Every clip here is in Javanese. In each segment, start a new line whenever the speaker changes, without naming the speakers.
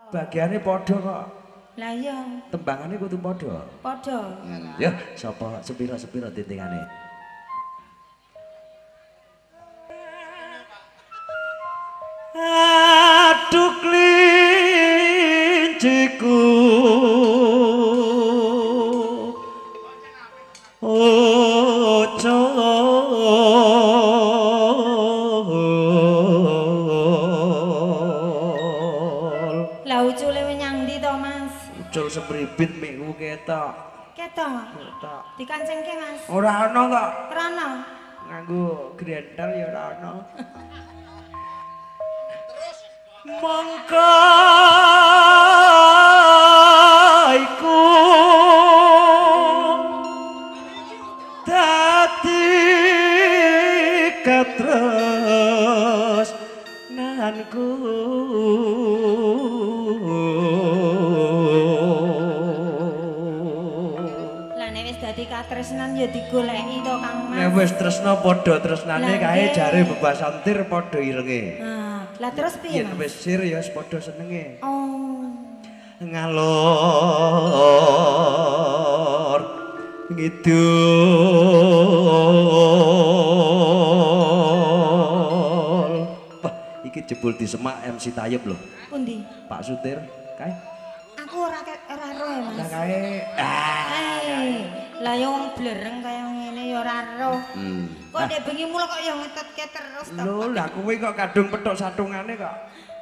Bagiane padha kok.
Lah iya.
Tembangane kudu padha.
Padha.
Ya, sapa sepira-sepira tintingane? Aduh klinciku.
Lah ucule menyang ndi to, Mas?
Ucul sebribit mikku ketok.
Ketok.
Ketok.
Dikancengke, Mas.
Ora ana kok.
Ora ana.
Nganggo grendel ya ora ana. Mangka iku dadi katresnanku.
Dadi katresnan ya digoleki to Kang Mas.
Nek wis tresna padha tresnane kae jare bebasantir padha irenge.
Lah terus piye Mas?
Yen wis sir ya wis padha senenge.
Oh.
Ngalor ngidul. Wah, iki jebul disemak MC Tayeb lho.
Pundi?
Pak Sutir, kae.
Aku ora roh ya Mas.
Lah kae.
Lah ya wong blereng kaya ngene ya ora roh. Kok nek bengi mula kok ya ngetutke terus to.
Lho, lah kuwi kok kadung petuk satungane kok.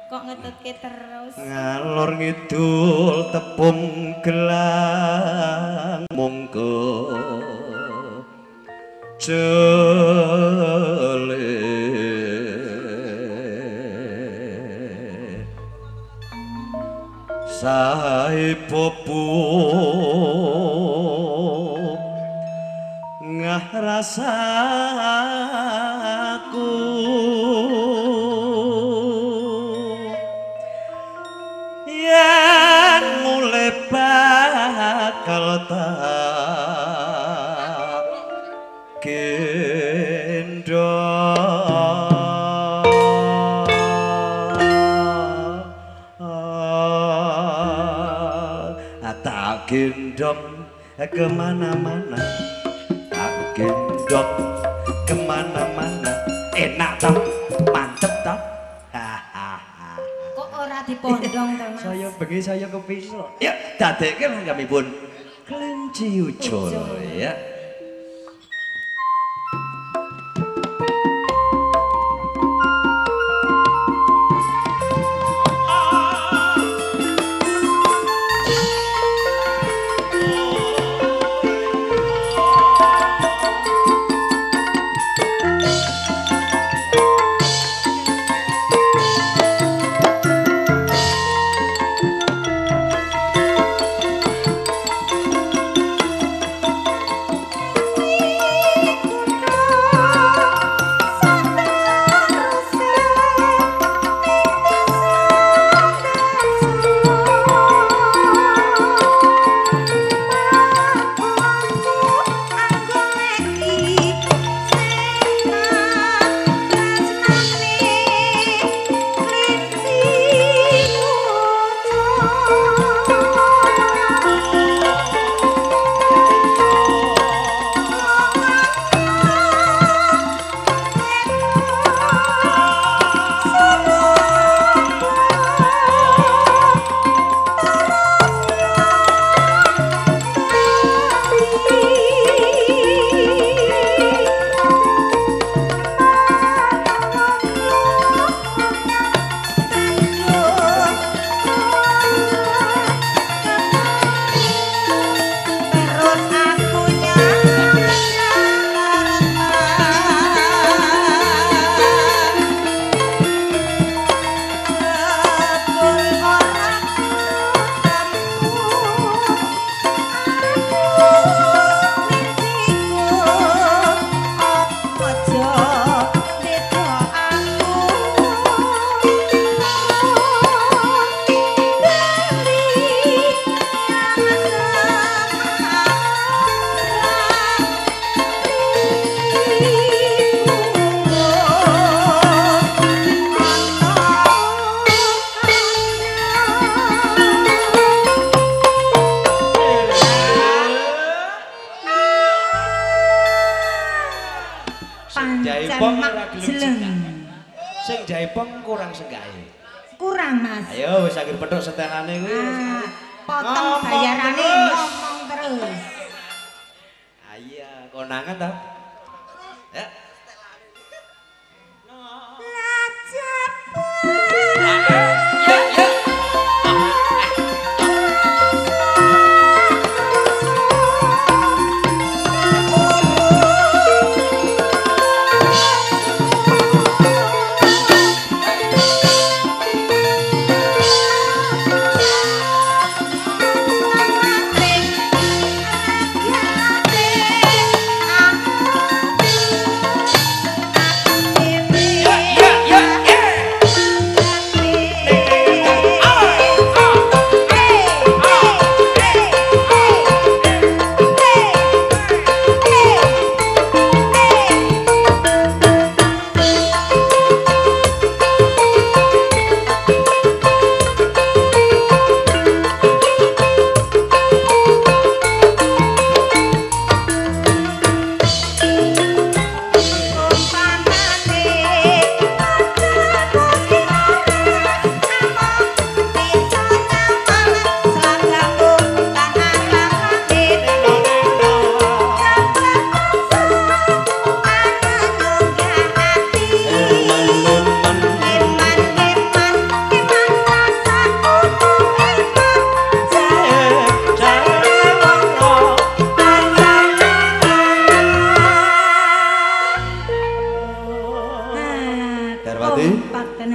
Kok ngetutke terus.
Ngalor ngidul tepung gelang mongko jele sae popuk ngah rasaku yen mulai bakal tak gendong kemana-mana, tak gendong kemana-mana, enak tak, mantep tak.
Kok ora dipondong to Mas?
Saya bengi saya kepisah. Ya, dadekke lho kami pun kelinci ucul ya. gawe pong kurang senggahe.
Kurang, Mas.
Ayo wis akhir petuk setelane kuwi.
Potong bayarane ngomong terus.
Iya, konangan ta? Ya.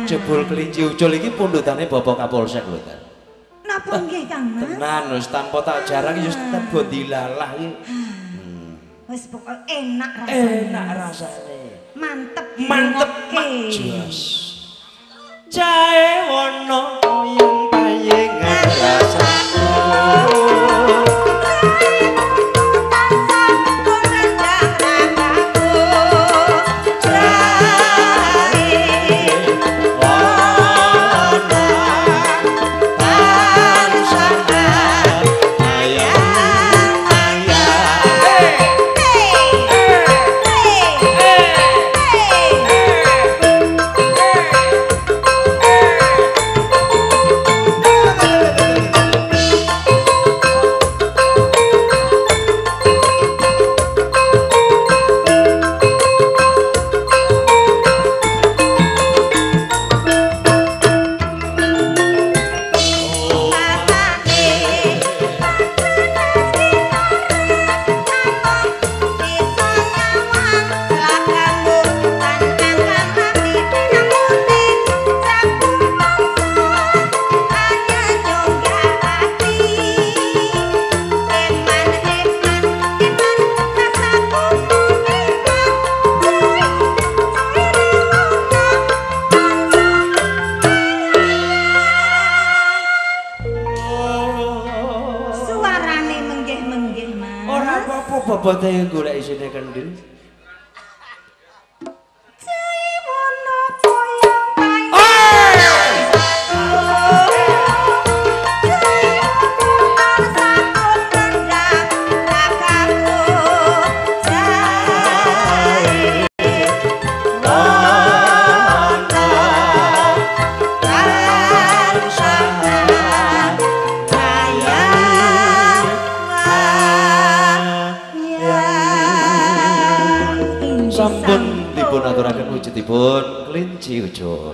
Jebul kelinci ucul iki pundutane Bapak Kapolsek lho, Tan.
Napa nggih, Kang Mas?
Tenan wis tanpa tak jarang iki wis tetep dilalah iki.
Wis pokok enak rasane.
Enak rasane.
Mantep.
Mantep. Jos. Jae wono yang payengan rasaku. Bobote golek isine kendil. Sampun dipun aturaken wujudipun kelinci ucul.